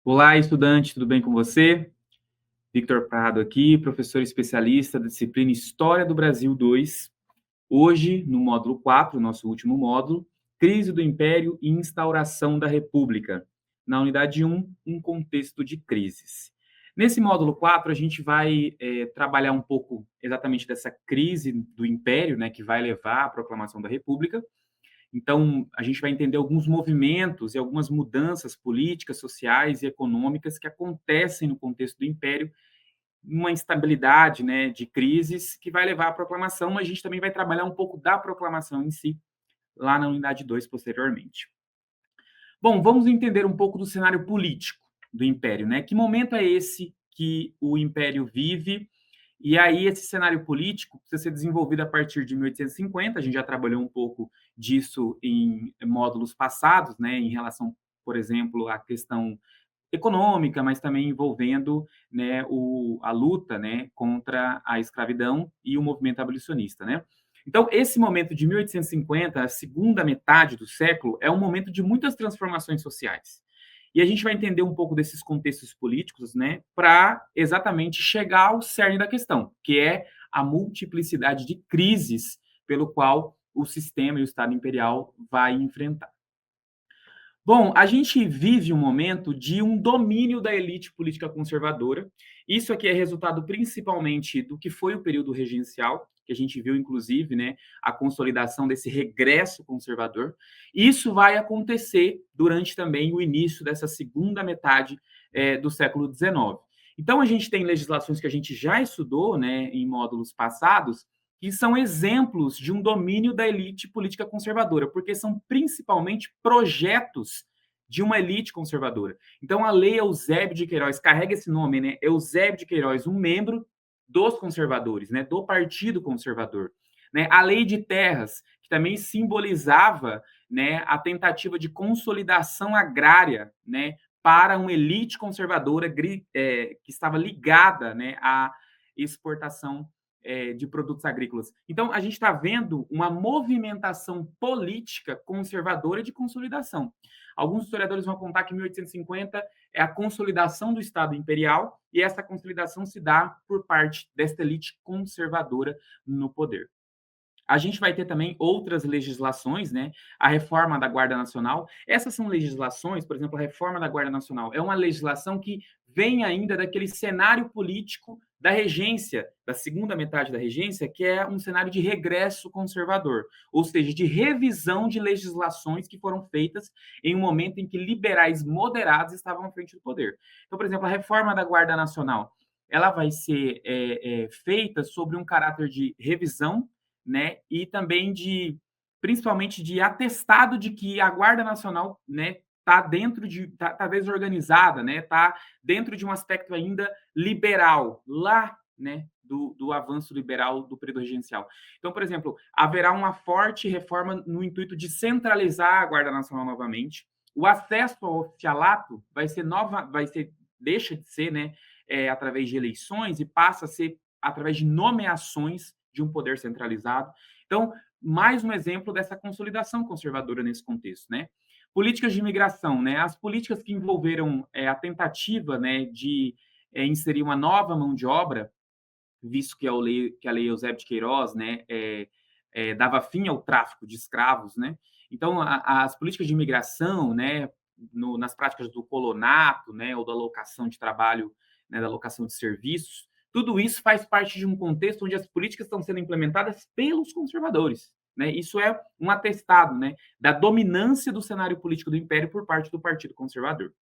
Olá, estudante, tudo bem com você? Victor Prado aqui, professor especialista da disciplina História do Brasil 2. Hoje, no módulo 4, nosso último módulo, Crise do Império e Instauração da República. Na unidade 1, um contexto de crises. Nesse módulo 4, a gente vai trabalhar um pouco exatamente dessa crise do Império, né, que vai levar à proclamação da República. Então, a gente vai entender alguns movimentos e algumas mudanças políticas, sociais e econômicas que acontecem no contexto do Império, uma instabilidade, né, de crises que vai levar à proclamação, mas a gente também vai trabalhar um pouco da proclamação em si, lá na unidade 2 posteriormente. Bom, vamos entender um pouco do cenário político do Império, né? Que momento é esse que o Império vive? E aí, esse cenário político precisa ser desenvolvido a partir de 1850. A gente já trabalhou um pouco disso em módulos passados, né, em relação, por exemplo, à questão econômica, mas também envolvendo, né, a luta, né, contra a escravidão e o movimento abolicionista, né? Então, esse momento de 1850, a segunda metade do século, é um momento de muitas transformações sociais. E a gente vai entender um pouco desses contextos políticos, né, para exatamente chegar ao cerne da questão, que é a multiplicidade de crises pelo qual o sistema e o Estado imperial vai enfrentar. Bom, a gente vive um momento de um domínio da elite política conservadora. Isso aqui é resultado principalmente do que foi o período regencial, que a gente viu, inclusive, né, a consolidação desse regresso conservador. Isso vai acontecer durante também o início dessa segunda metade do século XIX. Então, a gente tem legislações que a gente já estudou, né, em módulos passados, que são exemplos de um domínio da elite política conservadora, porque são principalmente projetos de uma elite conservadora. Então, a Lei Eusébio de Queiroz carrega esse nome, né? Eusébio de Queiroz, um membro dos conservadores, né? Do Partido Conservador. Né? A Lei de Terras, que também simbolizava, né, a tentativa de consolidação agrária, né, para uma elite conservadora que estava ligada, né, à exportação de produtos agrícolas. Então, a gente está vendo uma movimentação política conservadora de consolidação. Alguns historiadores vão contar que 1850 é a consolidação do Estado imperial, e essa consolidação se dá por parte desta elite conservadora no poder. A gente vai ter também outras legislações, né? A reforma da Guarda Nacional. Essas são legislações, por exemplo, a reforma da Guarda Nacional é uma legislação que vem ainda daquele cenário político da regência, da segunda metade da regência, que é um cenário de regresso conservador, ou seja, de revisão de legislações que foram feitas em um momento em que liberais moderados estavam à frente do poder. Então, por exemplo, a reforma da Guarda Nacional, ela vai ser feita sobre um caráter de revisão, né, e também principalmente de atestado de que a Guarda Nacional, né, está dentro tá desorganizada, né, está dentro de um aspecto ainda liberal, lá, né, do avanço liberal do período regencial. Então, por exemplo, haverá uma forte reforma no intuito de centralizar a Guarda Nacional novamente. O acesso ao oficialato deixa de ser, né, através de eleições e passa a ser através de nomeações de um poder centralizado. Então, mais um exemplo dessa consolidação conservadora nesse contexto, né? Políticas de imigração, né? As políticas que envolveram a tentativa, né, de inserir uma nova mão de obra, visto que a lei Eusébio de Queiroz, né, dava fim ao tráfico de escravos, né? Então, as políticas de imigração, né, nas práticas do colonato, né, ou da alocação de trabalho, né, da alocação de serviços, tudo isso faz parte de um contexto onde as políticas estão sendo implementadas pelos conservadores. Né? Isso é um atestado, né, da dominância do cenário político do Império por parte do Partido Conservador.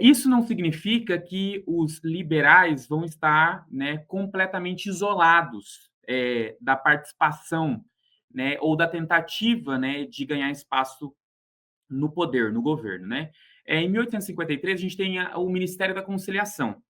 Isso não significa que os liberais vão estar, né, completamente isolados da participação, né, ou da tentativa, né, de ganhar espaço no poder, no governo. Né? Em 1853, a gente tem o Ministério da Conciliação.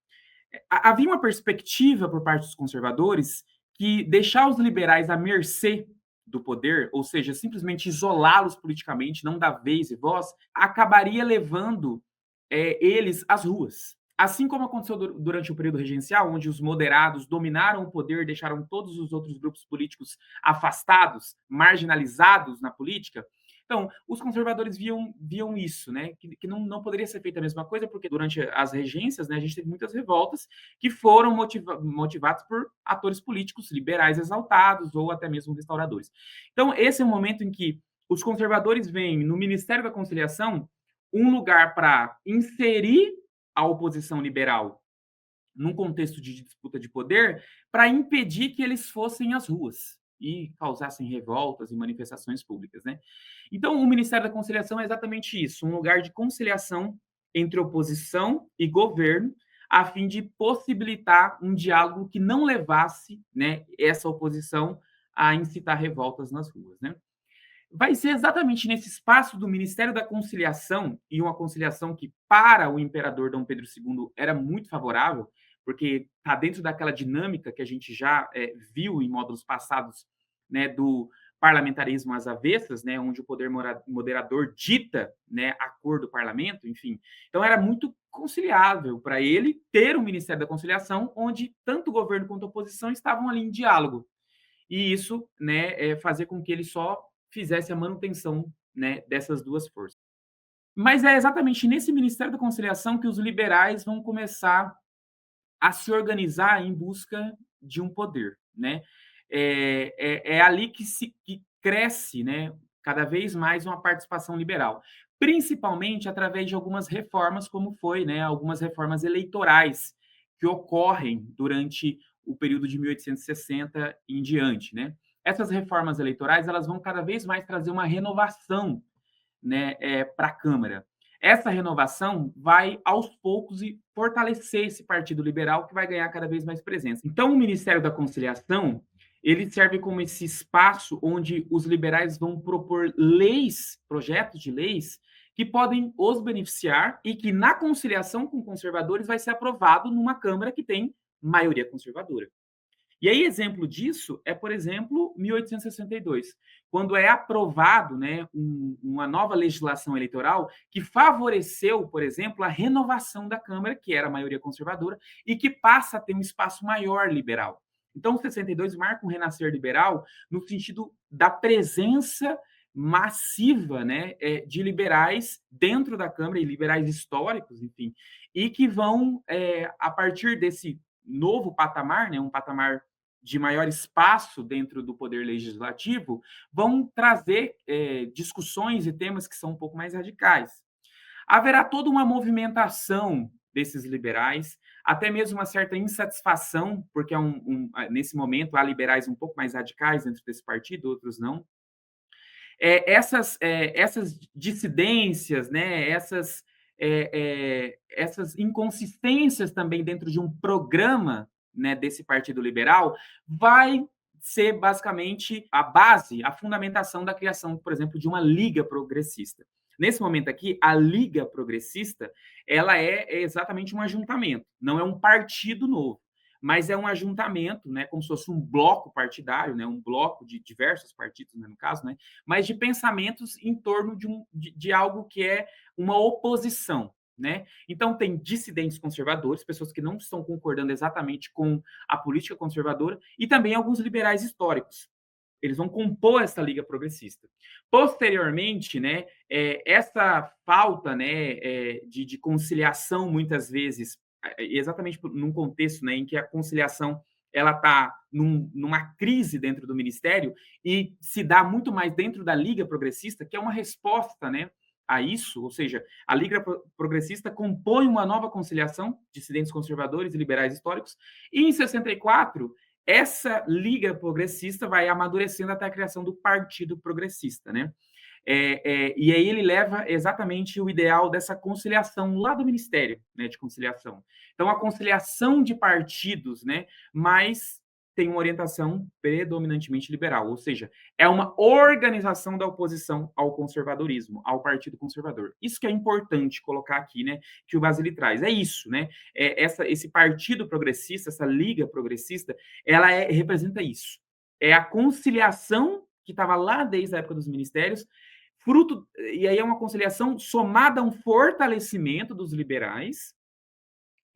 Havia uma perspectiva por parte dos conservadores que deixar os liberais à mercê do poder, ou seja, simplesmente isolá-los politicamente, não dar vez e voz, acabaria levando eles às ruas. Assim como aconteceu durante o período regencial, onde os moderados dominaram o poder, deixaram todos os outros grupos políticos afastados, marginalizados na política, Então, os conservadores viam isso, né, que não poderia ser feita a mesma coisa, porque durante as regências, né, a gente teve muitas revoltas que foram motivadas por atores políticos liberais exaltados ou até mesmo restauradores. Então, esse é o momento em que os conservadores veem no Ministério da Conciliação um lugar para inserir a oposição liberal num contexto de disputa de poder, para impedir que eles fossem às ruas e causassem revoltas e manifestações públicas, né? Então, o Ministério da Conciliação é exatamente isso, um lugar de conciliação entre oposição e governo, a fim de possibilitar um diálogo que não levasse, né, essa oposição a incitar revoltas nas ruas, né? Vai ser exatamente nesse espaço do Ministério da Conciliação, e uma conciliação que, para o imperador Dom Pedro II, era muito favorável, porque está dentro daquela dinâmica que a gente já viu em módulos passados, né, do parlamentarismo às avessas, né, onde o poder moderador dita, né, a cor do parlamento, enfim. Então, era muito conciliável para ele ter o Ministério da Conciliação, onde tanto o governo quanto a oposição estavam ali em diálogo. E isso, né, fazia com que ele só fizesse a manutenção, né, dessas duas forças. Mas é exatamente nesse Ministério da Conciliação que os liberais vão começar a se organizar em busca de um poder, né? É ali que cresce, né, cada vez mais uma participação liberal, principalmente através de algumas reformas, como foi, né, algumas reformas eleitorais que ocorrem durante o período de 1860 em diante, né? Essas reformas eleitorais elas vão cada vez mais trazer uma renovação, né, para a Câmara. Essa renovação vai, aos poucos, fortalecer esse Partido Liberal, que vai ganhar cada vez mais presença. Então, o Ministério da Conciliação ele serve como esse espaço onde os liberais vão propor leis, projetos de leis, que podem os beneficiar e que, na conciliação com conservadores, vai ser aprovado numa Câmara que tem maioria conservadora. E aí, exemplo disso é, por exemplo, 1862, quando é aprovado, né, uma nova legislação eleitoral que favoreceu, por exemplo, a renovação da Câmara, que era a maioria conservadora, e que passa a ter um espaço maior liberal. Então, 62 marca um renascer liberal no sentido da presença massiva, né, de liberais dentro da Câmara, e liberais históricos, enfim, e que vão, a partir desse novo patamar, né, um patamar de maior espaço dentro do poder legislativo, vão trazer discussões e temas que são um pouco mais radicais. Haverá toda uma movimentação desses liberais, até mesmo uma certa insatisfação, porque nesse momento há liberais um pouco mais radicais dentro desse partido, outros não. Essas dissidências, né, essas inconsistências também dentro de um programa, né, desse Partido Liberal, vai ser basicamente a base, a fundamentação da criação, por exemplo, de uma Liga Progressista. Nesse momento aqui, a Liga Progressista, ela é exatamente um ajuntamento, não é um partido novo, mas é um ajuntamento, né, como se fosse um bloco partidário, né, um bloco de diversos partidos, né, no caso, né, mas de pensamentos em torno de algo que é uma oposição. Né? Então, tem dissidentes conservadores, pessoas que não estão concordando exatamente com a política conservadora, e também alguns liberais históricos. Eles vão compor essa liga progressista. Posteriormente, né, essa falta, né, de conciliação, muitas vezes, exatamente num contexto, né, em que a conciliação ela está numa crise dentro do ministério e se dá muito mais dentro da Liga Progressista, que é uma resposta, né, a isso, ou seja, a Liga Progressista compõe uma nova conciliação, dissidentes conservadores e liberais históricos, e em 64 essa Liga Progressista vai amadurecendo até a criação do Partido Progressista, né? E aí ele leva exatamente o ideal dessa conciliação lá do Ministério, né, de Conciliação. Então, a conciliação de partidos, né, mas tem uma orientação predominantemente liberal, ou seja, é uma organização da oposição ao conservadorismo, ao Partido Conservador. Isso que é importante colocar aqui, né, que o Basile traz. É isso, né? Esse Partido Progressista, essa Liga Progressista, ela representa isso. É a conciliação que estava lá desde a época dos ministérios, fruto, e aí é uma conciliação somada a um fortalecimento dos liberais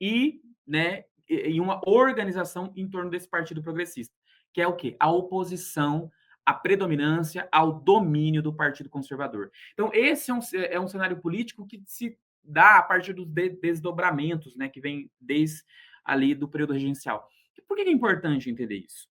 e, né, e uma organização em torno desse Partido Progressista, que é o quê? A oposição à predominância, ao domínio do Partido Conservador. Então, esse é um cenário político que se dá a partir dos desdobramentos, né, que vem desde ali do período regencial. Por que é importante entender isso?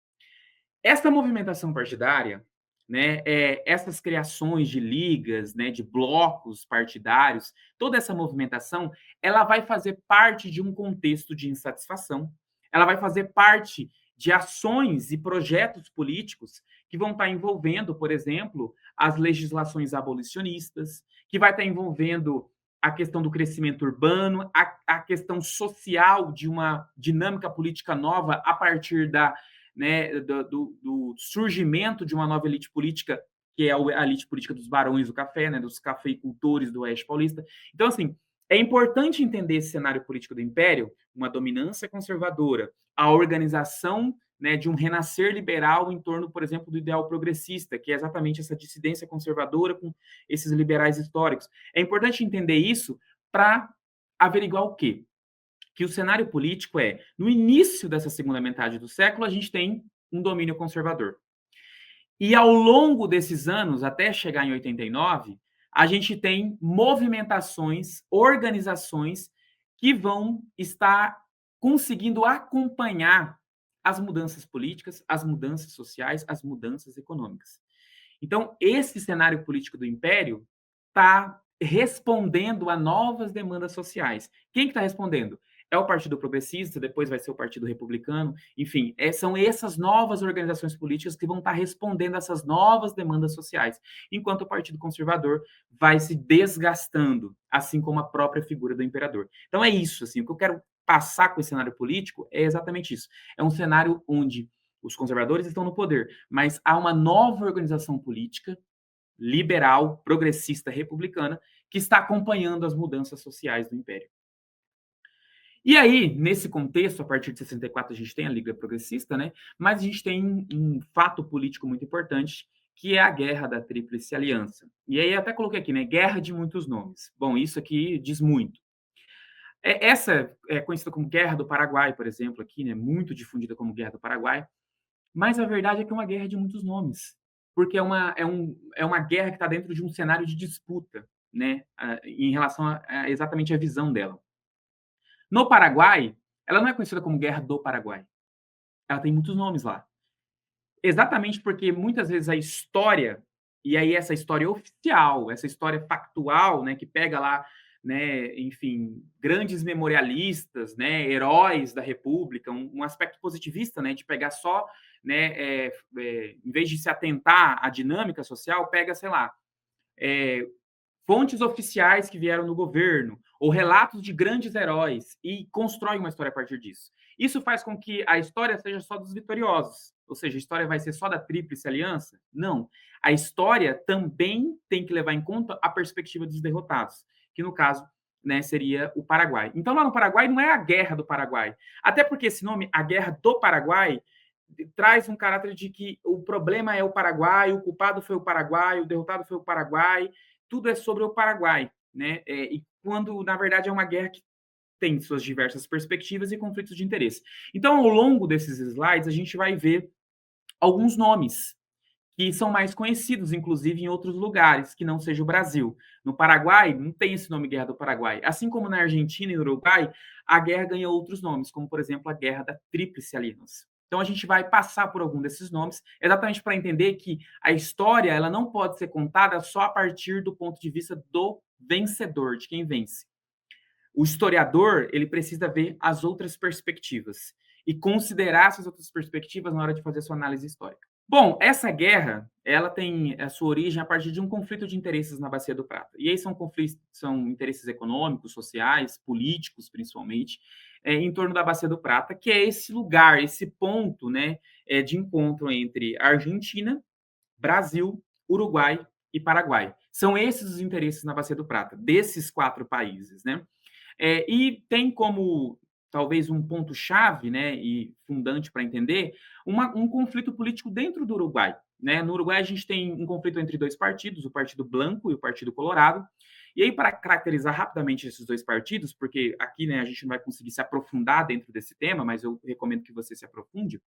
Essa movimentação partidária, né, essas criações de ligas, né, de blocos partidários, toda essa movimentação, ela vai fazer parte de um contexto de insatisfação, ela vai fazer parte de ações e projetos políticos que vão estar envolvendo, por exemplo, as legislações abolicionistas, que vai estar envolvendo a questão do crescimento urbano, a questão social de uma dinâmica política nova a partir da, né, do surgimento de uma nova elite política, que é a elite política dos barões do café, né, dos cafeicultores do Oeste Paulista. Então, assim, é importante entender esse cenário político do Império, uma dominância conservadora, a organização, né, de um renascer liberal em torno, por exemplo, do ideal progressista, que é exatamente essa dissidência conservadora com esses liberais históricos. É importante entender isso para averiguar o quê? Que o cenário político no início dessa segunda metade do século, a gente tem um domínio conservador. E ao longo desses anos, até chegar em 89, a gente tem movimentações, organizações que vão estar conseguindo acompanhar as mudanças políticas, as mudanças sociais, as mudanças econômicas. Então, esse cenário político do Império está respondendo a novas demandas sociais. Quem que está respondendo? É o Partido Progressista, depois vai ser o Partido Republicano, enfim, são essas novas organizações políticas que vão estar respondendo a essas novas demandas sociais, enquanto o Partido Conservador vai se desgastando, assim como a própria figura do imperador. Então é isso, assim, o que eu quero passar com esse cenário político é exatamente isso. É um cenário onde os conservadores estão no poder, mas há uma nova organização política liberal, progressista, republicana, que está acompanhando as mudanças sociais do Império. E aí, nesse contexto, a partir de 64, a gente tem a Liga Progressista, né? Mas a gente tem um fato político muito importante, que é a Guerra da Tríplice Aliança. E aí, até coloquei aqui, né? Guerra de muitos nomes. Bom, isso aqui diz muito. Essa é conhecida como Guerra do Paraguai, por exemplo, aqui, né? Muito difundida como Guerra do Paraguai. Mas a verdade é que é uma guerra de muitos nomes, porque é uma guerra que está dentro de um cenário de disputa, né? Em relação a exatamente a visão dela. No Paraguai, ela não é conhecida como Guerra do Paraguai. Ela tem muitos nomes lá. Exatamente porque muitas vezes a história, e aí essa história oficial, essa história factual, né, que pega lá, né, enfim, grandes memorialistas, né, heróis da República, um aspecto positivista, né, de pegar só, né, em vez de se atentar à dinâmica social, pega, sei lá, é, fontes oficiais que vieram no governo, ou relatos de grandes heróis, e constrói uma história a partir disso. Isso faz com que a história seja só dos vitoriosos, ou seja, a história vai ser só da Tríplice Aliança? Não. A história também tem que levar em conta a perspectiva dos derrotados, que no caso, né, seria o Paraguai. Então, lá no Paraguai não é a Guerra do Paraguai, até porque esse nome, a Guerra do Paraguai, traz um caráter de que o problema é o Paraguai, o culpado foi o Paraguai, o derrotado foi o Paraguai, tudo é sobre o Paraguai, né? E quando, na verdade, é uma guerra que tem suas diversas perspectivas e conflitos de interesse. Então, ao longo desses slides, a gente vai ver alguns nomes que são mais conhecidos, inclusive em outros lugares, que não seja o Brasil. No Paraguai, não tem esse nome Guerra do Paraguai. Assim como na Argentina e no Uruguai, a guerra ganha outros nomes, como, por exemplo, a Guerra da Tríplice Aliança. Então, a gente vai passar por algum desses nomes, exatamente para entender que a história ela não pode ser contada só a partir do ponto de vista do vencedor, de quem vence. O historiador ele precisa ver as outras perspectivas e considerar essas outras perspectivas na hora de fazer sua análise histórica. Bom, essa guerra, ela tem a sua origem a partir de um conflito de interesses na Bacia do Prata. E aí são conflitos, são interesses econômicos, sociais, políticos, principalmente, em torno da Bacia do Prata, que é esse lugar, esse ponto, né, de encontro entre Argentina, Brasil, Uruguai e Paraguai. São esses os interesses na Bacia do Prata, desses 4 países, né? E tem como talvez um ponto-chave, né, e fundante para entender, um conflito político dentro do Uruguai. Né? No Uruguai, a gente tem um conflito entre 2 partidos, o Partido Blanco e o Partido Colorado. E aí, para caracterizar rapidamente esses 2 partidos, porque aqui né, a gente não vai conseguir se aprofundar dentro desse tema, mas eu recomendo que você se aprofunde,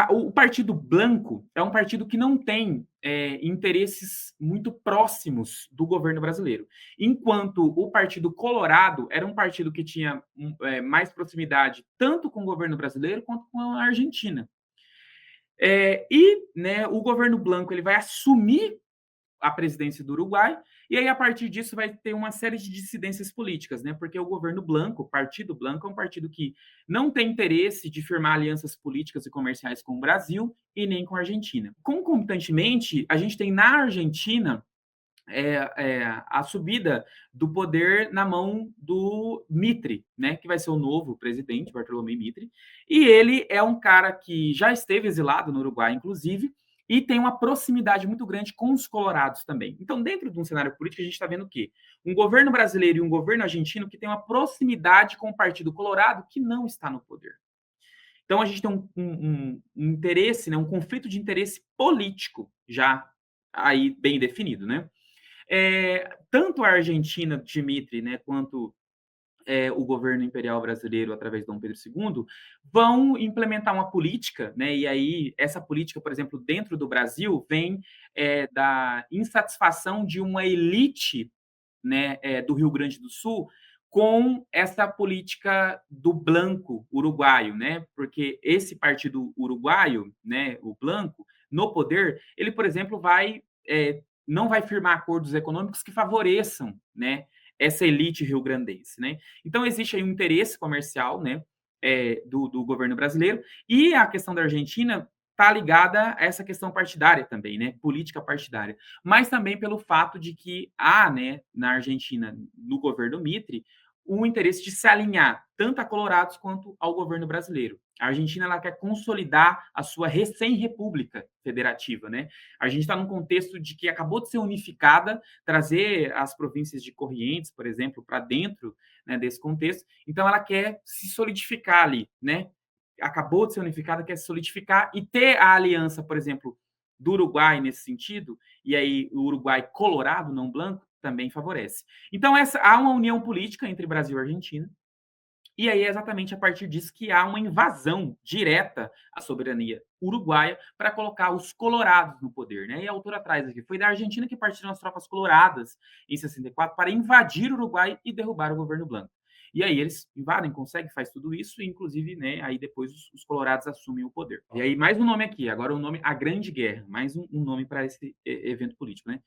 O Partido Blanco é um partido que não tem interesses muito próximos do governo brasileiro, enquanto o Partido Colorado era um partido que tinha mais proximidade tanto com o governo brasileiro quanto com a Argentina. Né, o governo Blanco ele vai assumir a presidência do Uruguai, e aí a partir disso vai ter uma série de dissidências políticas, né? Porque o governo Blanco, o Partido Blanco, é um partido que não tem interesse de firmar alianças políticas e comerciais com o Brasil e nem com a Argentina. Concomitantemente, a gente tem na Argentina a subida do poder na mão do Mitre, né, que vai ser o novo presidente, Bartolomé Mitre, e ele é um cara que já esteve exilado no Uruguai, inclusive, e tem uma proximidade muito grande com os colorados também. Então, dentro de um cenário político, a gente está vendo o quê? Um governo brasileiro e um governo argentino que tem uma proximidade com o Partido Colorado que não está no poder. Então, a gente tem um interesse, né, um conflito de interesse político já aí bem definido, né? Tanto a Argentina, Dmitry, né, quanto o governo imperial brasileiro, através de Dom Pedro II, vão implementar uma política, né, e aí essa política, por exemplo, dentro do Brasil, vem da insatisfação de uma elite, né, do Rio Grande do Sul com essa política do Blanco uruguaio, né? Porque esse partido uruguaio, né, o Blanco, no poder, ele, por exemplo, não vai firmar acordos econômicos que favoreçam, né, essa elite rio-grandense, né? Então existe aí um interesse comercial, né, do governo brasileiro, e a questão da Argentina está ligada a essa questão partidária também, né, política partidária, mas também pelo fato de que há, né, na Argentina, no governo Mitre, o interesse de se alinhar tanto a colorados quanto ao governo brasileiro. A Argentina ela quer consolidar a sua recém-república federativa, né? A gente está num contexto de que acabou de ser unificada, trazer as províncias de Corrientes, por exemplo, para dentro, né, desse contexto. Então, ela quer se solidificar ali, né? Acabou de ser unificada, quer se solidificar e ter a aliança, por exemplo, do Uruguai nesse sentido, e aí o Uruguai colorado, não branco, também favorece. Então, há uma união política entre Brasil e Argentina, e aí é exatamente a partir disso que há uma invasão direta à soberania uruguaia para colocar os colorados no poder, né? E a autora traz aqui, foi da Argentina que partiram as tropas coloradas em 64 para invadir o Uruguai e derrubar o governo Blanco. E aí eles invadem, conseguem, faz tudo isso, e inclusive, né, aí depois os colorados assumem o poder. E aí mais um nome aqui, agora o nome A Grande Guerra, mais um nome para esse evento político, né?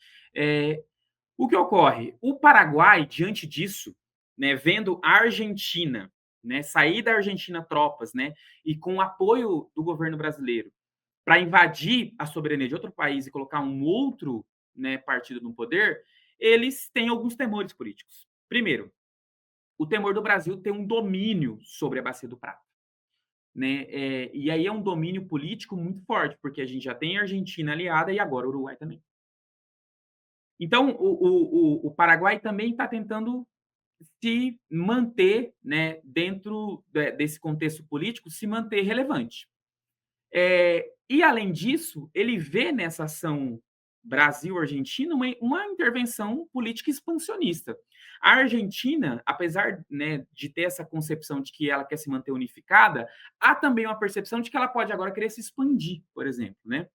O que ocorre? O Paraguai, diante disso, né, vendo a Argentina, né, sair da Argentina tropas, né, e com o apoio do governo brasileiro para invadir a soberania de outro país e colocar um outro, né, partido no poder, eles têm alguns temores políticos. Primeiro, o temor do Brasil ter um domínio sobre a Bacia do Prata. Né? E aí é um domínio político muito forte, porque a gente já tem a Argentina aliada e agora o Uruguai também. Então, o Paraguai também está tentando se manter, né, dentro desse contexto político, se manter relevante. E, além disso, ele vê nessa ação Brasil-Argentina uma intervenção política expansionista. A Argentina, apesar, né, de ter essa concepção de que ela quer se manter unificada, há também uma percepção de que ela pode agora querer se expandir, por exemplo, né?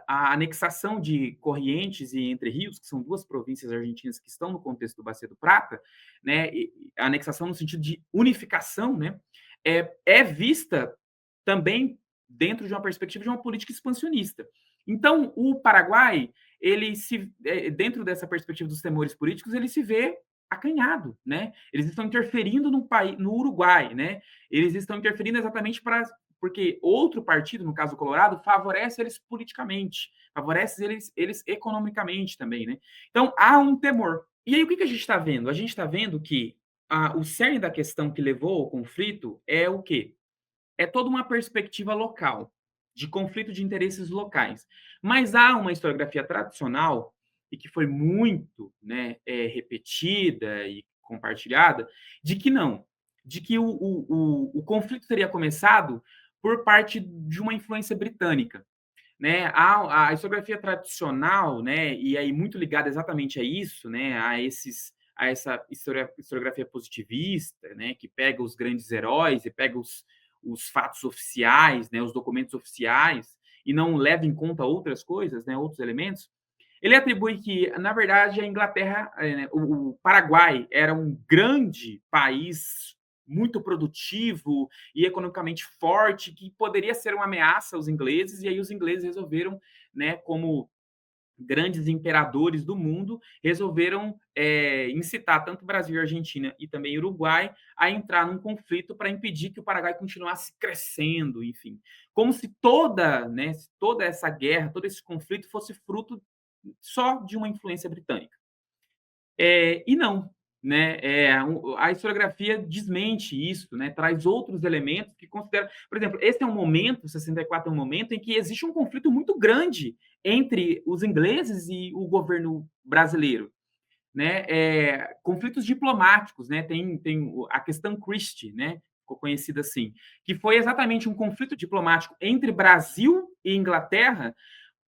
A anexação de Corrientes e Entre Rios, que são duas províncias argentinas que estão no contexto do Bacia do Prata, né, a anexação no sentido de unificação, né, é vista também dentro de uma perspectiva de uma política expansionista. Então, o Paraguai, dentro dessa perspectiva dos temores políticos, ele se vê acanhado, né? Eles estão interferindo no Uruguai, né? Eles estão interferindo exatamente porque outro partido, no caso o Colorado, favorece eles politicamente, favorece eles economicamente também, né? Então, há um temor. E aí, o que a gente está vendo? A gente está vendo que o cerne da questão que levou ao conflito é o quê? É toda uma perspectiva local, de conflito de interesses locais. Mas há uma historiografia tradicional, e que foi muito, né, repetida e compartilhada, de que não, de que o conflito teria começado por parte de uma influência britânica. Né? A historiografia tradicional, né, e aí muito ligada exatamente a isso, né, a essa historiografia positivista, né, que pega os grandes heróis e pega os fatos oficiais, né, os documentos oficiais, e não leva em conta outras coisas, né, outros elementos, ele atribui que, na verdade, a Inglaterra, né, o Paraguai era um grande país muito produtivo e economicamente forte, que poderia ser uma ameaça aos ingleses, e aí os ingleses resolveram, né, como grandes imperadores do mundo, resolveram incitar tanto o Brasil, Argentina e também Uruguai a entrar num conflito para impedir que o Paraguai continuasse crescendo, enfim. Como se toda, né, toda essa guerra, todo esse conflito fosse fruto só de uma influência britânica. E não, né? A historiografia desmente isso, né? Traz outros elementos que considera, por exemplo, esse é um momento, 64 é um momento em que existe um conflito muito grande entre os ingleses e o governo brasileiro, né? Conflitos diplomáticos, né? Tem a questão Christie, né? Ficou conhecida assim, que foi exatamente um conflito diplomático entre Brasil e Inglaterra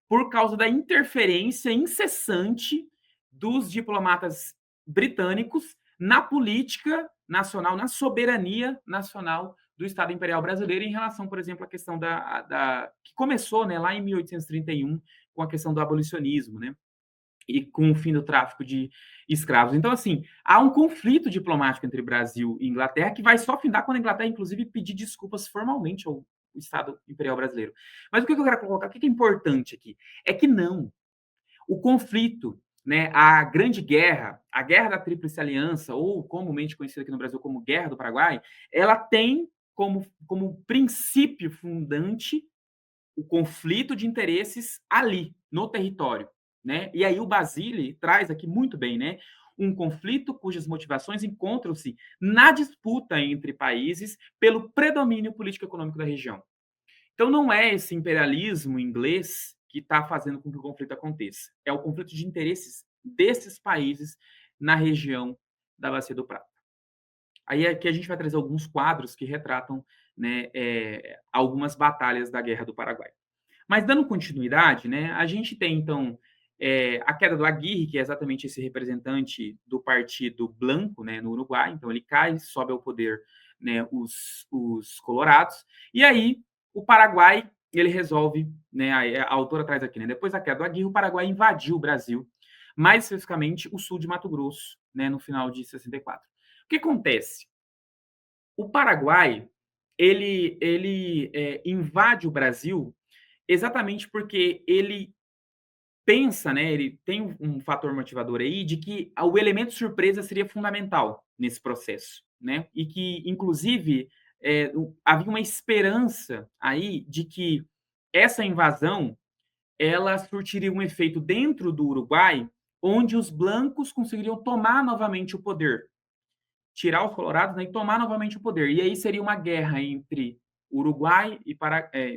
por causa da interferência incessante dos diplomatas britânicos na política nacional, na soberania nacional do Estado Imperial Brasileiro em relação, por exemplo, à questão que começou, né, lá em 1831 com a questão do abolicionismo, né, e com o fim do tráfico de escravos. Então, assim, há um conflito diplomático entre Brasil e Inglaterra que vai só findar quando a Inglaterra, inclusive, pedir desculpas formalmente ao Estado Imperial Brasileiro. Mas o que eu quero colocar, o que é importante aqui? É que não. O conflito, né, a Grande Guerra, a Guerra da Tríplice Aliança, ou comumente conhecida aqui no Brasil como Guerra do Paraguai, ela tem como princípio fundante o conflito de interesses ali, no território, né? E aí o Basile traz aqui muito bem, né? Um conflito cujas motivações encontram-se na disputa entre países pelo predomínio político-econômico da região. Então não é esse imperialismo inglês que está fazendo com que o conflito aconteça. É o conflito de interesses desses países na região da Bacia do Prata. Aí aqui a gente vai trazer alguns quadros que retratam, né, algumas batalhas da Guerra do Paraguai. Mas dando continuidade, né, a gente tem, então, a queda do Aguirre, que é exatamente esse representante do Partido Blanco, né, no Uruguai. Então, ele cai, sobe ao poder, né, os colorados. E aí, o Paraguai, ele resolve, né, a autora traz aqui, né, depois da queda do Aguirre, o Paraguai invadiu o Brasil, mais especificamente o sul de Mato Grosso, né, no final de 64. O que acontece? O Paraguai, ele invade o Brasil exatamente porque ele pensa, né, ele tem um fator motivador aí de que o elemento surpresa seria fundamental nesse processo, né? E que, inclusive, havia uma esperança aí de que essa invasão ela surtiria um efeito dentro do Uruguai, onde os blancos conseguiriam tomar novamente o poder, tirar os colorados, né, e tomar novamente o poder. E aí seria uma guerra entre Uruguai e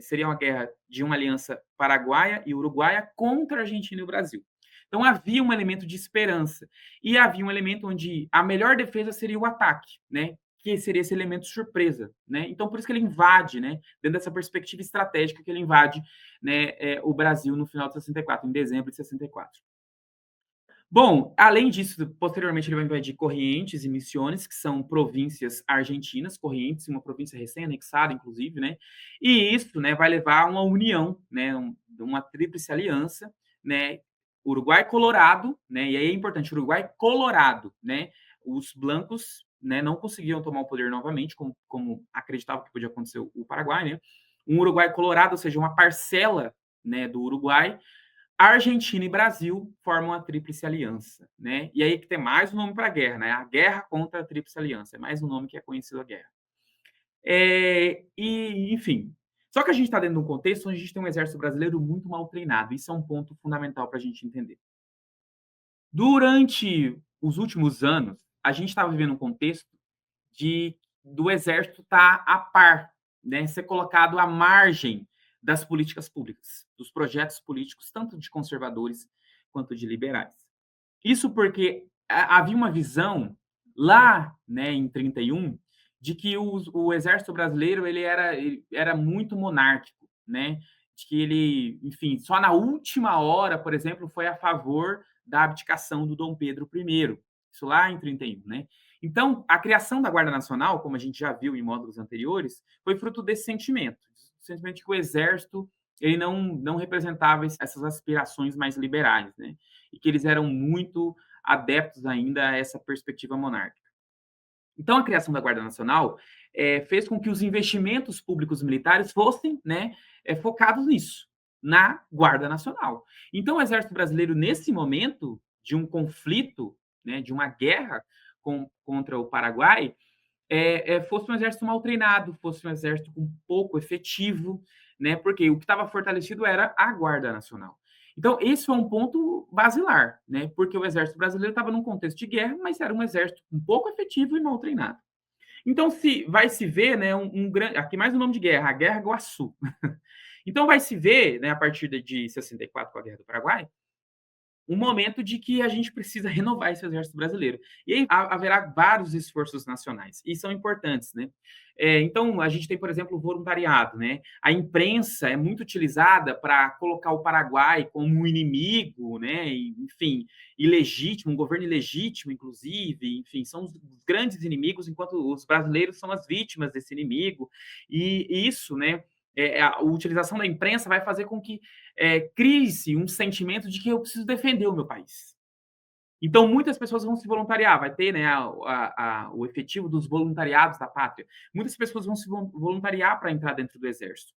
seria uma guerra de uma aliança paraguaia e uruguaia contra a Argentina e o Brasil. Então havia um elemento de esperança e havia um elemento onde a melhor defesa seria o ataque, né? Que seria esse elemento surpresa, né? Então por isso que ele invade, né? Dentro dessa perspectiva estratégica que ele invade, né? O Brasil no final de 64, em dezembro de 64. Bom, além disso, posteriormente ele vai invadir Corrientes e Misiones, que são províncias argentinas, Corrientes, uma província recém-anexada, inclusive, né? E isso, né, vai levar a uma união, né, uma tríplice aliança, né? Uruguai-Colorado, né? E aí é importante, Uruguai-Colorado, né? Os blancos, né, não conseguiam tomar o poder novamente, como acreditava que podia acontecer o Paraguai, né? Um Uruguai-Colorado, ou seja, uma parcela, né, do Uruguai, Argentina e Brasil formam a Tríplice Aliança, né? E aí que tem mais um nome para a guerra, né? A guerra contra a Tríplice Aliança, é mais um nome que é conhecido a guerra. Enfim, só que a gente está dentro de um contexto onde a gente tem um exército brasileiro muito mal treinado. Isso é um ponto fundamental para a gente entender. Durante os últimos anos, a gente estava vivendo um contexto do exército estar a par, né? Ser colocado à margem das políticas públicas, dos projetos políticos, tanto de conservadores quanto de liberais. Isso porque havia uma visão lá, né, em 31, de que o exército brasileiro ele era muito monárquico, né? De que ele, enfim, só na última hora, por exemplo, foi a favor da abdicação do Dom Pedro I, Isso lá em 31, né? Então, a criação da Guarda Nacional, como a gente já viu em módulos anteriores, foi fruto desse sentimento de que o Exército ele não representava essas aspirações mais liberais, né? E que eles eram muito adeptos ainda a essa perspectiva monárquica. Então, a criação da Guarda Nacional fez com que os investimentos públicos militares fossem, né, focados nisso, na Guarda Nacional. Então, o Exército Brasileiro, nesse momento de um conflito, né, de uma guerra contra o Paraguai, fosse um exército mal treinado, fosse um exército com pouco efetivo, né, porque o que estava fortalecido era a Guarda Nacional. Então, esse foi um ponto basilar, né, porque o exército brasileiro estava num contexto de guerra, mas era um exército com pouco efetivo e mal treinado. Então, vai se ver, né, grande. Aqui mais o nome de guerra, a Guerra Guaçu. Então, vai se ver, né, a partir de 64, com a Guerra do Paraguai, um momento de que a gente precisa renovar esse exército brasileiro. E aí haverá vários esforços nacionais, e são importantes, né? Então, a gente tem, por exemplo, o voluntariado, né? A imprensa é muito utilizada para colocar o Paraguai como um inimigo, né? Enfim, ilegítimo, um governo ilegítimo, inclusive, enfim, são os grandes inimigos, enquanto os brasileiros são as vítimas desse inimigo, e isso, né? A utilização da imprensa vai fazer com que crie-se um sentimento de que eu preciso defender o meu país. Então, muitas pessoas vão se voluntariar, vai ter, né, o efetivo dos voluntariados da pátria. Muitas pessoas vão se voluntariar para entrar dentro do exército.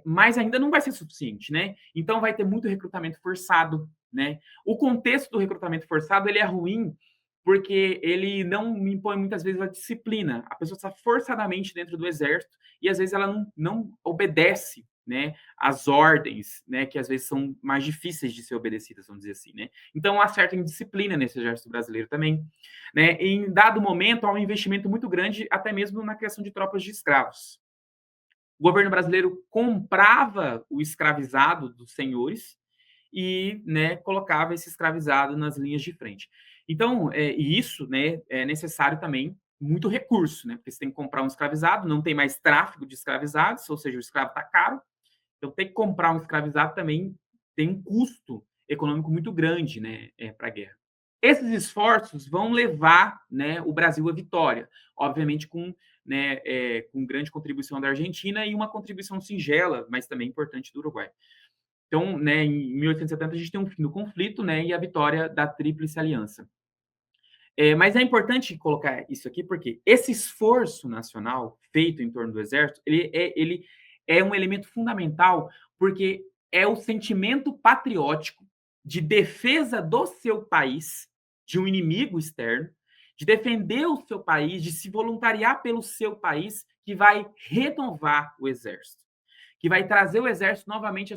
Mas ainda não vai ser suficiente, né? Então, vai ter muito recrutamento forçado, né? O contexto do recrutamento forçado ele é ruim porque ele não impõe muitas vezes a disciplina. A pessoa está forçadamente dentro do exército e às vezes ela não obedece, né, as ordens, né, que às vezes são mais difíceis de ser obedecidas, vamos dizer assim, né? Então há certa indisciplina nesse exército brasileiro também, né? Em dado momento há um investimento muito grande até mesmo na criação de tropas de escravos. O governo brasileiro comprava o escravizado dos senhores e, né, colocava esse escravizado nas linhas de frente. Então, e isso, né, é necessário também muito recurso, né? Porque você tem que comprar um escravizado, não tem mais tráfico de escravizados, ou seja, o escravo está caro. Então, ter que comprar um escravizado também tem um custo econômico muito grande, né, para a guerra. Esses esforços vão levar, né, o Brasil à vitória, obviamente com grande contribuição da Argentina e uma contribuição singela, mas também importante do Uruguai. Então, né, em 1870 a gente tem um fim do conflito, né, e a vitória da Tríplice Aliança. Mas é importante colocar isso aqui porque esse esforço nacional feito em torno do exército, ele é um elemento fundamental porque é o sentimento patriótico de defesa do seu país de um inimigo externo, de defender o seu país, de se voluntariar pelo seu país, que vai renovar o exército, que vai trazer o exército novamente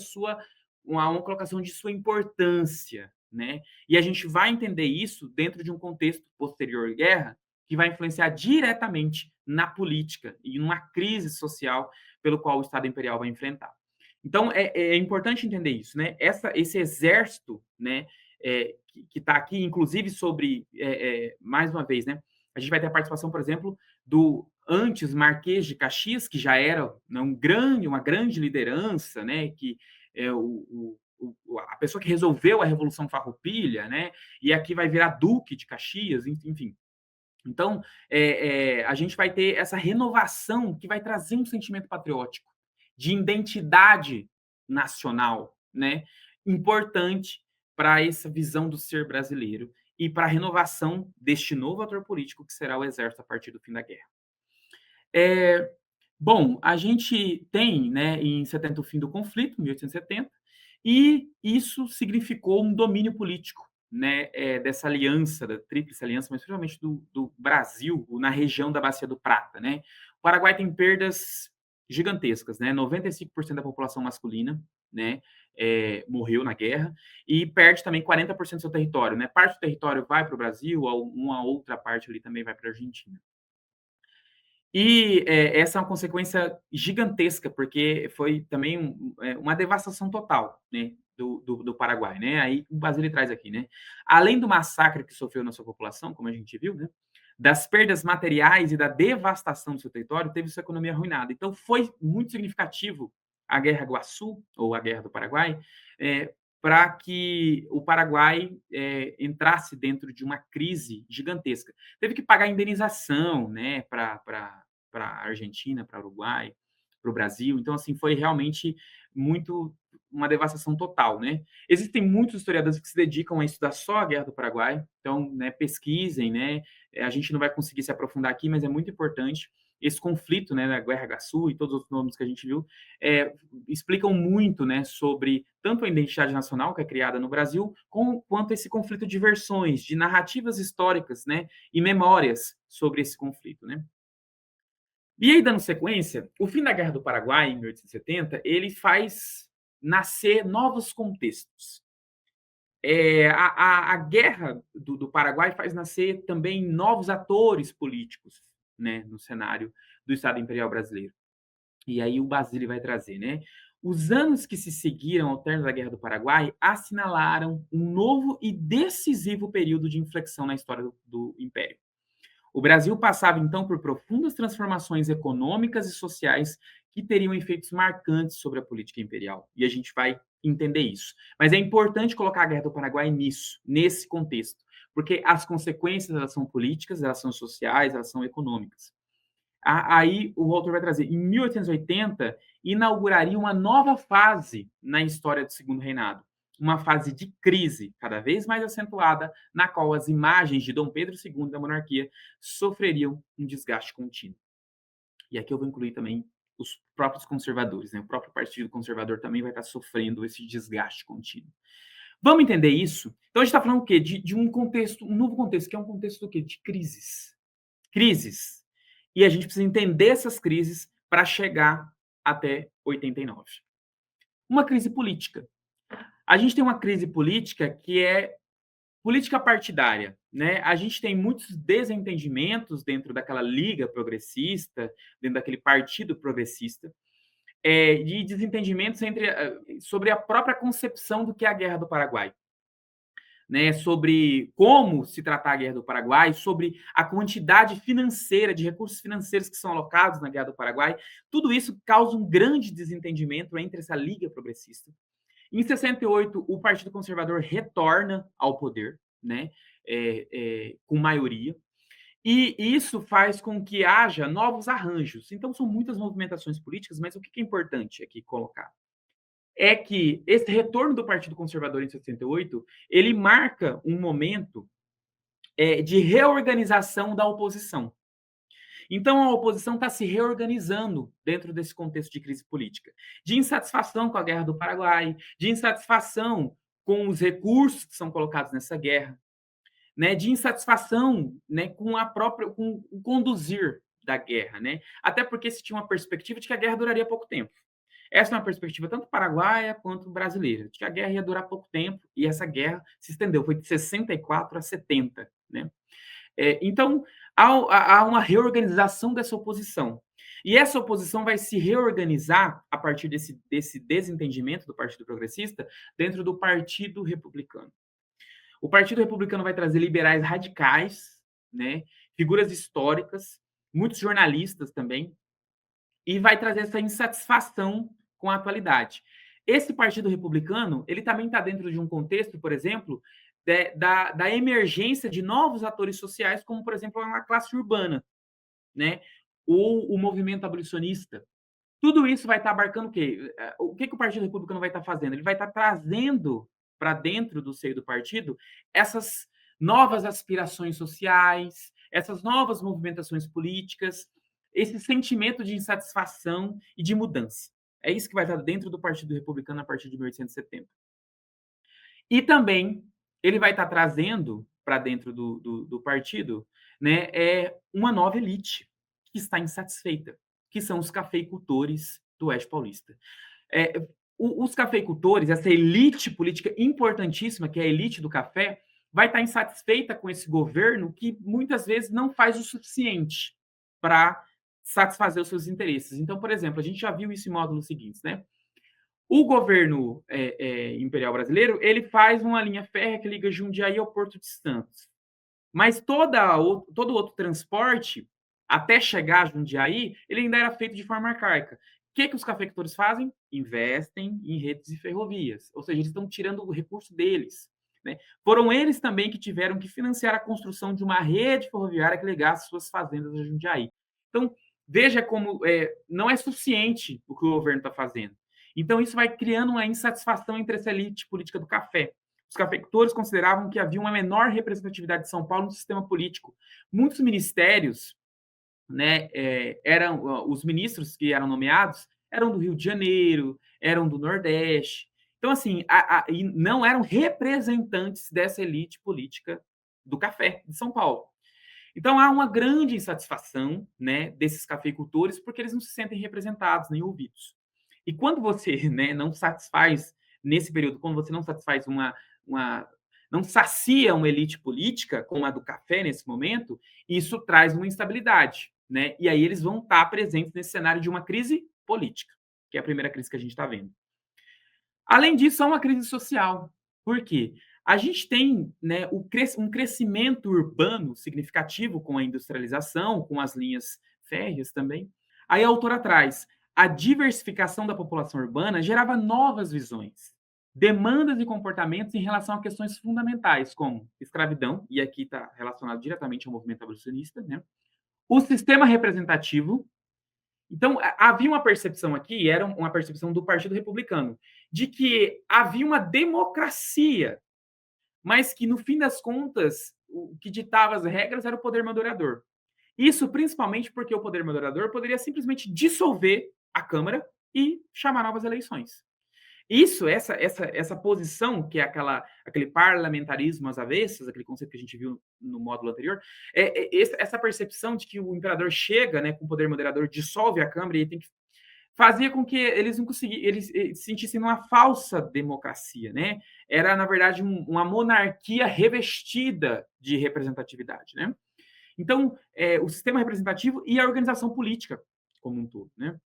uma colocação de sua importância, né? E a gente vai entender isso dentro de um contexto posterior à guerra, que vai influenciar diretamente na política e numa crise social pelo qual o Estado Imperial vai enfrentar. Então, é importante entender isso, né? Esse exército, né, que está aqui, inclusive sobre, mais uma vez, né? A gente vai ter a participação, por exemplo, do antes Marquês de Caxias, que já era, né, uma grande liderança, né? Que é a pessoa que resolveu a Revolução Farroupilha, né? E aqui vai virar Duque de Caxias, enfim. Então, a gente vai ter essa renovação que vai trazer um sentimento patriótico, de identidade nacional, né? Importante para essa visão do ser brasileiro e para a renovação deste novo ator político que será o Exército a partir do fim da guerra. Bom, a gente tem, né, em 70 o fim do conflito, 1870, e isso significou um domínio político, né, dessa aliança, da Tríplice Aliança, mas principalmente do Brasil, na região da Bacia do Prata, né? O Paraguai tem perdas gigantescas, né? 95% da população masculina, né, morreu na guerra e perde também 40% do seu território, né? Parte do território vai para o Brasil, uma outra parte ali também vai para a Argentina. E essa é uma consequência gigantesca, porque foi também uma devastação total, né, do Paraguai, né? Aí o Basile traz aqui, né? Além do massacre que sofreu na sua população, como a gente viu, né? Das perdas materiais e da devastação do seu território, teve sua economia arruinada. Então foi muito significativo a Guerra Guaçu, ou a Guerra do Paraguai, para que o Paraguai entrasse dentro de uma crise gigantesca. Teve que pagar indenização, né, para a Argentina, para o Uruguai, para o Brasil. Então, assim, foi realmente muito uma devastação total, né? Existem muitos historiadores que se dedicam a estudar só a Guerra do Paraguai, então, né, pesquisem, né? A gente não vai conseguir se aprofundar aqui, mas é muito importante esse conflito, né, da Guerra Gaçu e todos os outros nomes que a gente viu, explicam muito, né, sobre tanto a identidade nacional que é criada no Brasil, quanto esse conflito de versões, de narrativas históricas, né, e memórias sobre esse conflito, né. E aí, dando sequência, o fim da Guerra do Paraguai, em 1870, ele faz nascer novos contextos. A guerra do Paraguai faz nascer também novos atores políticos, né, no cenário do Estado Imperial Brasileiro. E aí o Basile vai trazer, né? Os anos que se seguiram ao término da Guerra do Paraguai assinalaram um novo e decisivo período de inflexão na história do Império. O Brasil passava então por profundas transformações econômicas e sociais que teriam efeitos marcantes sobre a política imperial. E a gente vai entender isso. Mas é importante colocar a Guerra do Paraguai nisso, nesse contexto, porque as consequências elas são políticas, elas são sociais, elas são econômicas. Aí o autor vai trazer, em 1880, inauguraria uma nova fase na história do Segundo Reinado, uma fase de crise cada vez mais acentuada, na qual as imagens de Dom Pedro II da monarquia sofreriam um desgaste contínuo. E aqui eu vou incluir também os próprios conservadores, né? O próprio Partido Conservador também vai estar sofrendo esse desgaste contínuo. Vamos entender isso? Então a gente está falando o quê? De um contexto, um novo contexto, que é um contexto do quê? De crises. Crises. E a gente precisa entender essas crises para chegar até 89. Uma crise política. A gente tem uma crise política que é política partidária, né? A gente tem muitos desentendimentos dentro daquela liga progressista, dentro daquele partido progressista, de desentendimentos sobre a própria concepção do que é a Guerra do Paraguai. Né, sobre como se tratar a Guerra do Paraguai, sobre a quantidade financeira, de recursos financeiros que são alocados na Guerra do Paraguai. Tudo isso causa um grande desentendimento entre essa Liga Progressista. Em 68, o Partido Conservador retorna ao poder, né, com maioria, e isso faz com que haja novos arranjos. Então, são muitas movimentações políticas, mas o que é importante aqui colocar? É que esse retorno do Partido Conservador em 68, ele marca um momento de reorganização da oposição. Então, a oposição está se reorganizando dentro desse contexto de crise política, de insatisfação com a Guerra do Paraguai, de insatisfação com os recursos que são colocados nessa guerra, né, de insatisfação, né, com o conduzir da guerra, né? Até porque se tinha uma perspectiva de que a guerra duraria pouco tempo. Essa é uma perspectiva tanto paraguaia quanto brasileira, de que a guerra ia durar pouco tempo, e essa guerra se estendeu, foi de 64 a 70, né? Então, há uma reorganização dessa oposição. E essa oposição vai se reorganizar a partir desse desentendimento do Partido Progressista dentro do Partido Republicano. O Partido Republicano vai trazer liberais radicais, né, figuras históricas, muitos jornalistas também, e vai trazer essa insatisfação com a atualidade. Esse Partido Republicano, ele também está dentro de um contexto, por exemplo, da emergência de novos atores sociais, como, por exemplo, a classe urbana, né? Ou o movimento abolicionista. Tudo isso vai estar abarcando o quê? O que o Partido Republicano vai estar fazendo? Ele vai estar trazendo para dentro do seio do partido essas novas aspirações sociais, essas novas movimentações políticas, esse sentimento de insatisfação e de mudança. É isso que vai estar dentro do Partido Republicano a partir de 1870. E também ele vai estar trazendo para dentro do partido, né, uma nova elite que está insatisfeita, que são os cafeicultores do Oeste Paulista. Os cafeicultores, essa elite política importantíssima, que é a elite do café, vai estar insatisfeita com esse governo que muitas vezes não faz o suficiente para satisfazer os seus interesses. Então, por exemplo, a gente já viu isso em módulos seguintes, né? O governo imperial brasileiro, ele faz uma linha férrea que liga Jundiaí ao Porto de Santos. Mas todo o outro transporte, até chegar a Jundiaí, ele ainda era feito de forma arcaica. que os cafeicultores fazem? Investem em redes e ferrovias, ou seja, eles estão tirando o recurso deles, né? Foram eles também que tiveram que financiar a construção de uma rede ferroviária que ligasse suas fazendas a Jundiaí. Então, veja como não é suficiente o que o governo está fazendo. Então, isso vai criando uma insatisfação entre essa elite política do café. Os cafeicultores consideravam que havia uma menor representatividade de São Paulo no sistema político. Muitos ministérios, né, eram os ministros que eram nomeados eram do Rio de Janeiro, eram do Nordeste. Então, assim, e não eram representantes dessa elite política do café de São Paulo. Então, há uma grande insatisfação, né, desses cafeicultores porque eles não se sentem representados nem ouvidos. E quando você, né, não satisfaz, nesse período, quando você não satisfaz não sacia uma elite política, como a do café nesse momento, isso traz uma instabilidade, né? E aí eles vão estar presentes nesse cenário de uma crise política, que é a primeira crise que a gente está vendo. Além disso, há uma crise social. Por quê? A gente tem, né, um crescimento urbano significativo com a industrialização, com as linhas férreas também. Aí a autora traz: a diversificação da população urbana gerava novas visões, demandas e comportamentos em relação a questões fundamentais, como escravidão, e aqui está relacionado diretamente ao movimento abolicionista, né? O sistema representativo. Então, havia uma percepção aqui, era uma percepção do Partido Republicano, de que havia uma democracia, mas que, no fim das contas, o que ditava as regras era o poder moderador. Isso principalmente porque o poder moderador poderia simplesmente dissolver a Câmara e chamar novas eleições. Essa posição, que é aquele parlamentarismo às avessas, aquele conceito que a gente viu no módulo anterior, essa percepção de que o imperador chega, né, com o poder moderador, dissolve a Câmara e tem que fazia com que eles não conseguissem, eles sentissem uma falsa democracia, né? Era, na verdade, uma monarquia revestida de representatividade, né? Então, o sistema representativo e a organização política como um todo, né?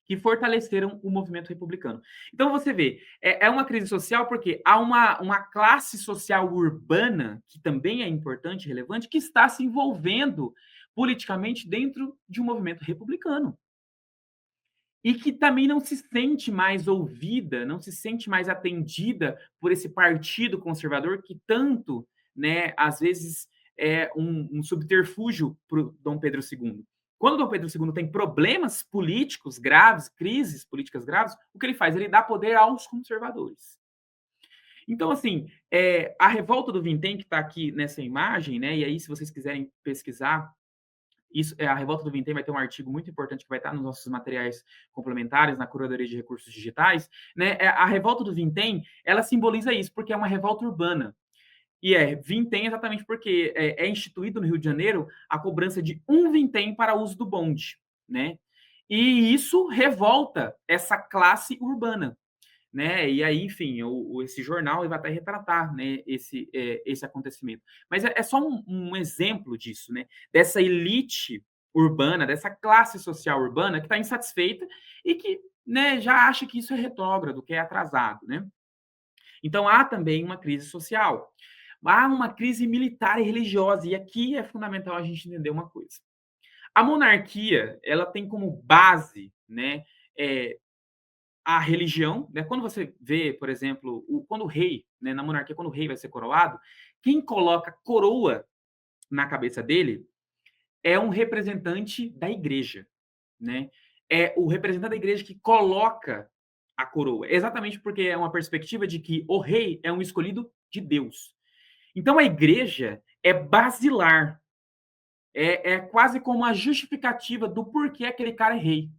Que fortaleceram o movimento republicano. Então, você vê, é uma crise social porque há uma classe social urbana, que também é importante e relevante, que está se envolvendo politicamente dentro de um movimento republicano. E que também não se sente mais ouvida, não se sente mais atendida por esse partido conservador que tanto, né, às vezes, é um subterfúgio para o Dom Pedro II. Quando o Dom Pedro II tem problemas políticos graves, crises políticas graves, o que ele faz? Ele dá poder aos conservadores. Então, assim, a revolta do Vintém, que está aqui nessa imagem, né, e aí, se vocês quiserem pesquisar, isso, a Revolta do Vintém vai ter um artigo muito importante que vai estar nos nossos materiais complementares, na Curadoria de Recursos Digitais, né? A Revolta do Vintém, ela simboliza isso, porque é uma revolta urbana. E vintém exatamente porque é instituído no Rio de Janeiro a cobrança de um vintém para uso do bonde, né? E isso revolta essa classe urbana, né? E aí, enfim, esse jornal vai até retratar, né, esse acontecimento. Mas é só um exemplo disso, né? Dessa elite urbana, dessa classe social urbana que está insatisfeita e que, né, já acha que isso é retrógrado, que é atrasado, né? Então há também uma crise social. Há uma crise militar e religiosa, e aqui é fundamental a gente entender uma coisa. A monarquia, ela tem como base, né, a religião, né? Quando você vê, por exemplo, quando o rei, né, na monarquia, quando o rei vai ser coroado, quem coloca coroa na cabeça dele é um representante da igreja, né? É o representante da igreja que coloca a coroa, exatamente porque é uma perspectiva de que o rei é um escolhido de Deus. Então a igreja é basilar, é quase como a justificativa do porquê aquele cara é rei.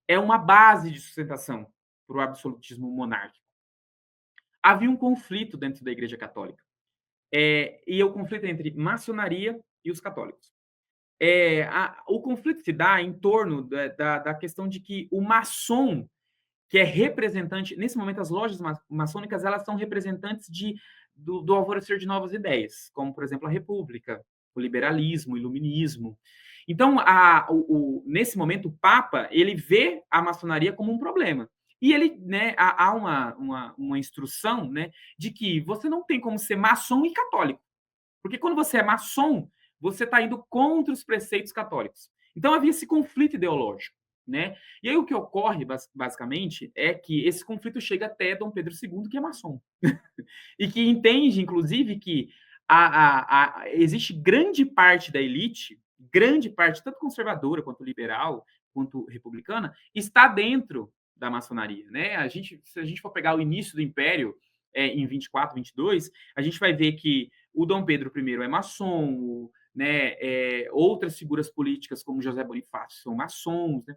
É uma base de sustentação para o absolutismo monárquico. Havia um conflito dentro da Igreja Católica. E o conflito entre maçonaria e os católicos. O conflito se dá em torno da questão de que o maçom, que é representante, nesse momento as lojas maçônicas, elas são representantes do alvorecer de novas ideias, como, por exemplo, a República, o liberalismo, o iluminismo. Então, nesse momento, o Papa, ele vê a maçonaria como um problema. E ele, né, há uma instrução, né, de que você não tem como ser maçom e católico. Porque quando você é maçom, você está indo contra os preceitos católicos. Então havia esse conflito ideológico. né? E aí o que ocorre, basicamente, é que esse conflito chega até Dom Pedro II, que é maçom, e que entende, inclusive, que existe grande parte da elite, grande parte, tanto conservadora quanto liberal, quanto republicana, está dentro da maçonaria, né? Se a gente for pegar o início do Império, em 24, 22, a gente vai ver que o Dom Pedro I é maçom, né? Outras figuras políticas, como José Bonifácio, são maçons, né?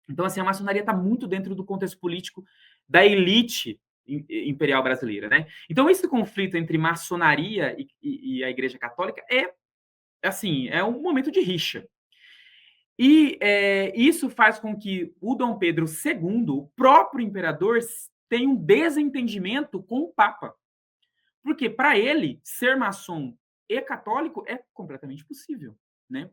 Então, assim, a maçonaria está muito dentro do contexto político da elite imperial brasileira, né? Então, esse conflito entre maçonaria e a Igreja Católica assim, é um momento de rixa. E isso faz com que o Dom Pedro II, o próprio imperador, tenha um desentendimento com o Papa. Porque, para ele, ser maçom e católico é completamente possível, né?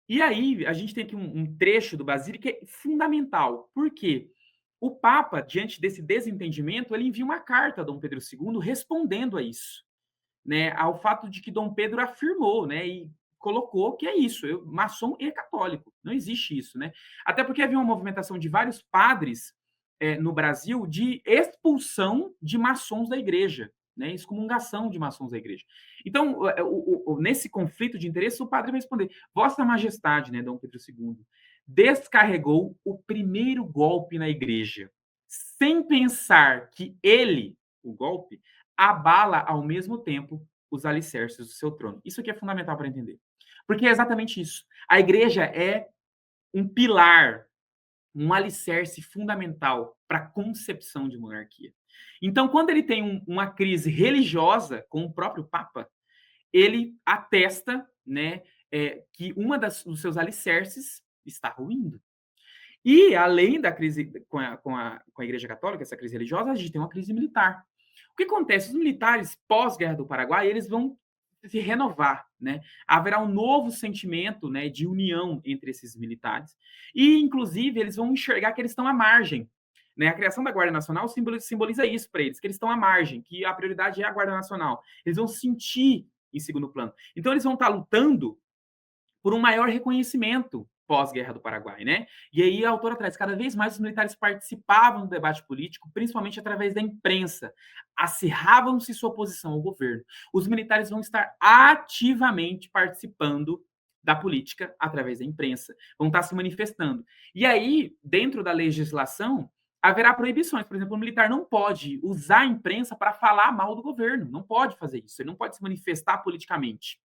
E aí, a gente tem aqui um trecho do Basílio que é fundamental. Por quê? O Papa, diante desse desentendimento, ele envia uma carta a Dom Pedro II respondendo a isso, né? Ao fato de que Dom Pedro afirmou, né? E colocou que é isso, maçom e católico. Não existe isso, né? Até porque havia uma movimentação de vários padres no Brasil de expulsão de maçons da igreja, né? Excomungação de maçons da igreja. Então, nesse conflito de interesse, o padre vai responder: Vossa Majestade, né, Dom Pedro II, descarregou o primeiro golpe na igreja, sem pensar que ele, o golpe, abala ao mesmo tempo os alicerces do seu trono. Isso aqui é fundamental para entender. Porque é exatamente isso. A igreja é um pilar, um alicerce fundamental para a concepção de monarquia. Então, quando ele tem uma crise religiosa com o próprio Papa, ele atesta, né, que dos seus alicerces está ruindo. E, além da crise com a Igreja Católica, essa crise religiosa, a gente tem uma crise militar. O que acontece? Os militares, pós-Guerra do Paraguai, eles vão se renovar, né? Haverá um novo sentimento, né, de união entre esses militares. E, inclusive, eles vão enxergar que eles estão à margem. Né? A criação da Guarda Nacional simboliza isso para eles, que eles estão à margem, que a prioridade é a Guarda Nacional. Eles vão sentir em segundo plano. Então, eles vão estar lutando por um maior reconhecimento pós-Guerra do Paraguai, né? E aí a autora traz, cada vez mais os militares participavam do debate político, principalmente através da imprensa, acirravam-se sua oposição ao governo. Os militares vão estar ativamente participando da política através da imprensa, vão estar se manifestando. E aí, dentro da legislação, haverá proibições. Por exemplo, o militar não pode usar a imprensa para falar mal do governo, não pode fazer isso, ele não pode se manifestar politicamente.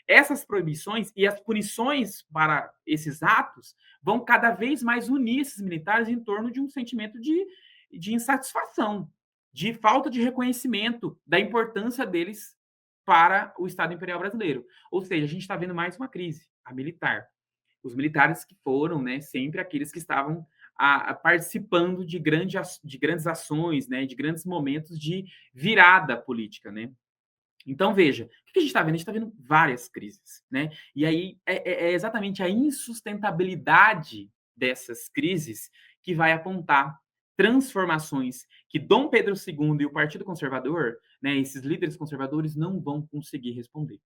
Essas proibições e as punições para esses atos vão cada vez mais unir esses militares em torno de um sentimento de insatisfação, de falta de reconhecimento da importância deles para o Estado Imperial Brasileiro. Ou seja, a gente está vendo mais uma crise, a militar. Os militares que foram, né, sempre aqueles que estavam participando de grandes ações, né, de grandes momentos de virada política, né? Então, veja, o que a gente está vendo? A gente está vendo várias crises, né? E aí é exatamente a insustentabilidade dessas crises que vai apontar transformações que Dom Pedro II e o Partido Conservador, né, esses líderes conservadores, não vão conseguir responder.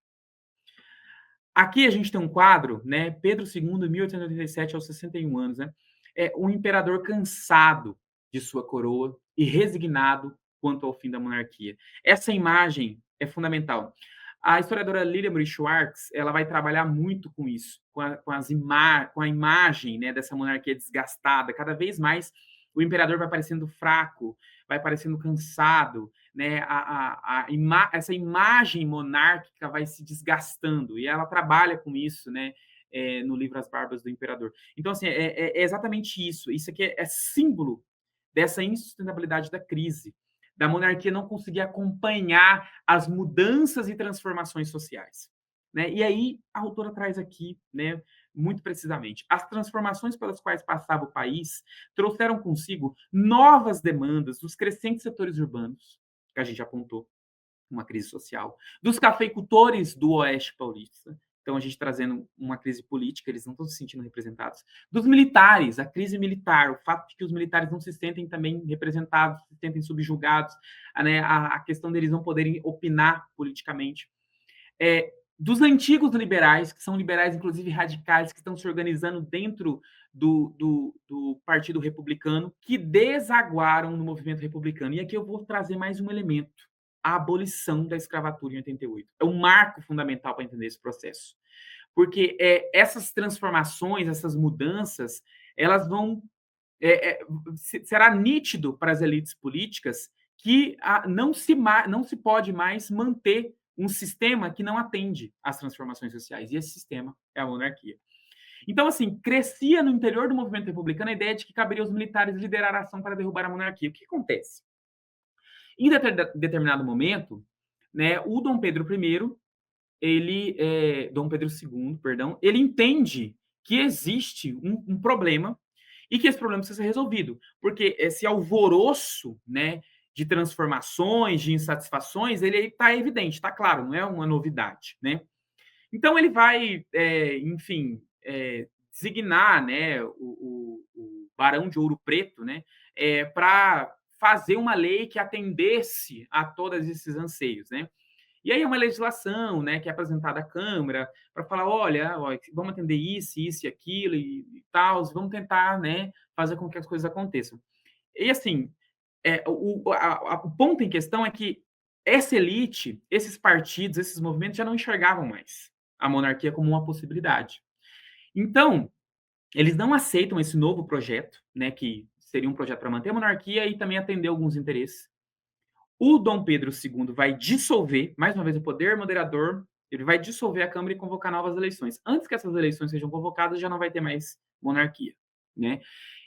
Aqui a gente tem um quadro, né? Pedro II, 1887 aos 61 anos, né? É um imperador cansado de sua coroa e resignado quanto ao fim da monarquia. Essa imagem é fundamental. A historiadora Lilia Marie Schwartz, ela vai trabalhar muito com isso, com a imagem, né, dessa monarquia desgastada. Cada vez mais o imperador vai parecendo fraco, vai parecendo cansado, né? Essa imagem monárquica vai se desgastando, e ela trabalha com isso, né? No livro As Barbas do Imperador. Então, assim, é exatamente isso. Isso aqui é símbolo dessa insustentabilidade da crise, da monarquia não conseguir acompanhar as mudanças e transformações sociais. Né? E aí a autora traz aqui, né, muito precisamente, as transformações pelas quais passava o país trouxeram consigo novas demandas dos crescentes setores urbanos, que a gente apontou, uma crise social, dos cafeicultores do Oeste Paulista, então a gente trazendo uma crise política, eles não estão se sentindo representados, dos militares, a crise militar, o fato de que os militares não se sentem também representados, se sentem subjugados, né, a questão deles não poderem opinar politicamente, dos antigos liberais, que são liberais, inclusive radicais, que estão se organizando dentro do Partido Republicano que desaguaram no movimento republicano. E aqui eu vou trazer mais um elemento: a abolição da escravatura em 88. É um marco fundamental para entender esse processo. Porque essas transformações, essas mudanças, elas vão. Será nítido para as elites políticas que não se pode mais manter um sistema que não atende às transformações sociais. E esse sistema é a monarquia. Então, assim, crescia no interior do movimento republicano a ideia de que caberia aos militares liderar a ação para derrubar a monarquia. O que acontece? Em determinado momento, né, o Dom Pedro I, Dom Pedro II, perdão, ele entende que existe um problema e que esse problema precisa ser resolvido, porque esse alvoroço, né, de transformações, de insatisfações, ele está evidente, está claro, não é uma novidade, né? Então ele vai, enfim, designar, né, o Barão de Ouro Preto, né, para fazer uma lei que atendesse a todos esses anseios, né? E aí é uma legislação, né, que é apresentada à Câmara para falar, olha, vamos atender isso, isso e aquilo e tal, vamos tentar, né, fazer com que as coisas aconteçam. E assim, o ponto em questão é que essa elite, esses partidos, esses movimentos já não enxergavam mais a monarquia como uma possibilidade. Então, eles não aceitam esse novo projeto, né, que seria um projeto para manter a monarquia e também atender alguns interesses. O Dom Pedro II vai dissolver, mais uma vez, o poder moderador, ele vai dissolver a Câmara e convocar novas eleições. Antes que essas eleições sejam convocadas, já não vai ter mais monarquia, né?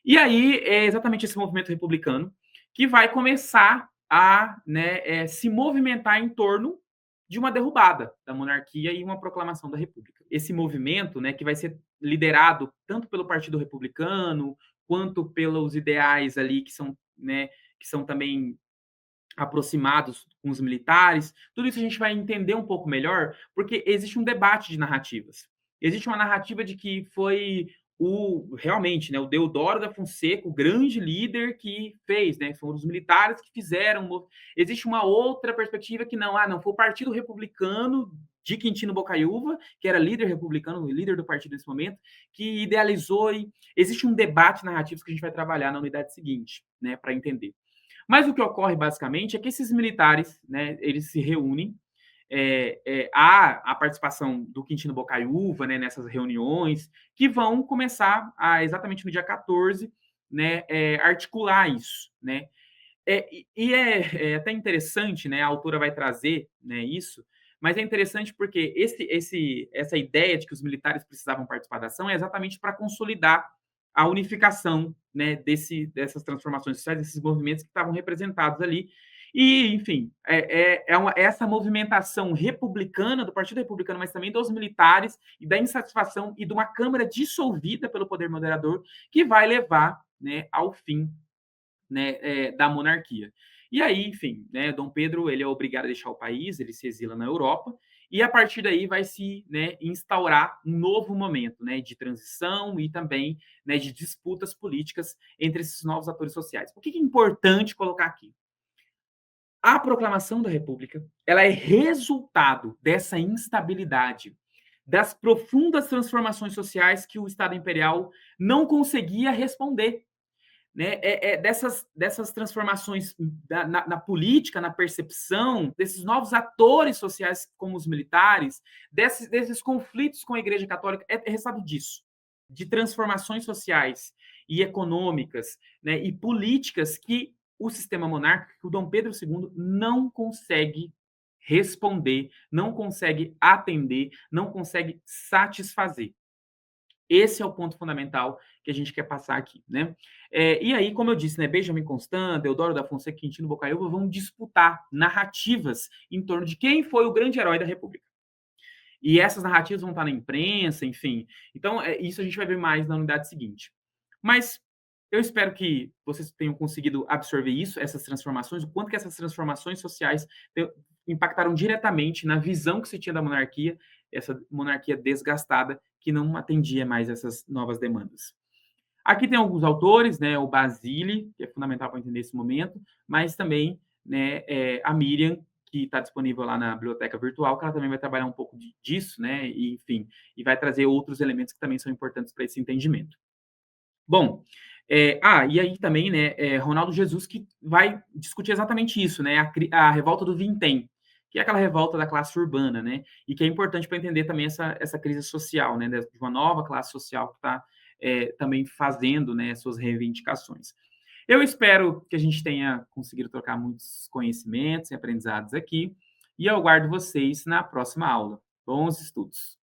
E aí é exatamente esse movimento republicano que vai começar a, né, se movimentar em torno de uma derrubada da monarquia e uma proclamação da República. Esse movimento, né, que vai ser liderado tanto pelo Partido Republicano quanto pelos ideais ali que são também aproximados com os militares, tudo isso a gente vai entender um pouco melhor, porque existe um debate de narrativas. Existe uma narrativa de que foi realmente, né, o Deodoro da Fonseca, o grande líder que fez, né, foram os militares que fizeram. Existe uma outra perspectiva que não foi o Partido Republicano de Quintino Bocaiúva, que era líder republicano, líder do partido nesse momento, que idealizou. E existe um debate narrativo que a gente vai trabalhar na unidade seguinte, né, para entender. Mas o que ocorre basicamente é que esses militares, né, eles se reúnem, há a participação do Quintino Bocaiúva, né, nessas reuniões, que vão começar exatamente no dia 14, né, articular isso, né? É até interessante, né, a autora vai trazer, né, isso, mas é interessante porque essa ideia de que os militares precisavam participar da ação é exatamente para consolidar a unificação, né, dessas transformações sociais, desses movimentos que estavam representados ali. E, enfim, essa movimentação republicana, do Partido Republicano, mas também dos militares, e da insatisfação e de uma Câmara dissolvida pelo poder moderador, que vai levar, né, ao fim, né, da monarquia. E aí, enfim, né, Dom Pedro ele é obrigado a deixar o país, ele se exila na Europa, e a partir daí vai se, né, instaurar um novo momento, né, de transição e também, né, de disputas políticas entre esses novos atores sociais. O que é importante colocar aqui? A proclamação da República ela é resultado dessa instabilidade, das profundas transformações sociais que o Estado Imperial não conseguia responder, né, dessas transformações na política, na percepção, desses novos atores sociais como os militares, desses conflitos com a Igreja Católica, é resultado disso, de transformações sociais e econômicas, né, e políticas que o sistema monárquico, o Dom Pedro II, não consegue responder, não consegue atender, não consegue satisfazer. Esse é o ponto fundamental que a gente quer passar aqui, né? E aí, como eu disse, né, Benjamin Constant, Deodoro da Fonseca, Quintino Bocaiúva vão disputar narrativas em torno de quem foi o grande herói da República. E essas narrativas vão estar na imprensa, enfim. Então, isso a gente vai ver mais na unidade seguinte. Mas eu espero que vocês tenham conseguido absorver isso, essas transformações, o quanto que essas transformações sociais impactaram diretamente na visão que se tinha da monarquia, essa monarquia desgastada que não atendia mais essas novas demandas. Aqui tem alguns autores, né, o Basile, que é fundamental para entender esse momento, mas também, né, a Miriam, que está disponível lá na biblioteca virtual, que ela também vai trabalhar um pouco disso, né, e, enfim, e vai trazer outros elementos que também são importantes para esse entendimento. Bom, e aí também, né, Ronaldo Jesus que vai discutir exatamente isso, né, a revolta do Vintém, que é aquela revolta da classe urbana, né, e que é importante para entender também essa crise social, né, de uma nova classe social que está também fazendo, né, suas reivindicações. Eu espero que a gente tenha conseguido trocar muitos conhecimentos e aprendizados aqui, e eu aguardo vocês na próxima aula. Bons estudos!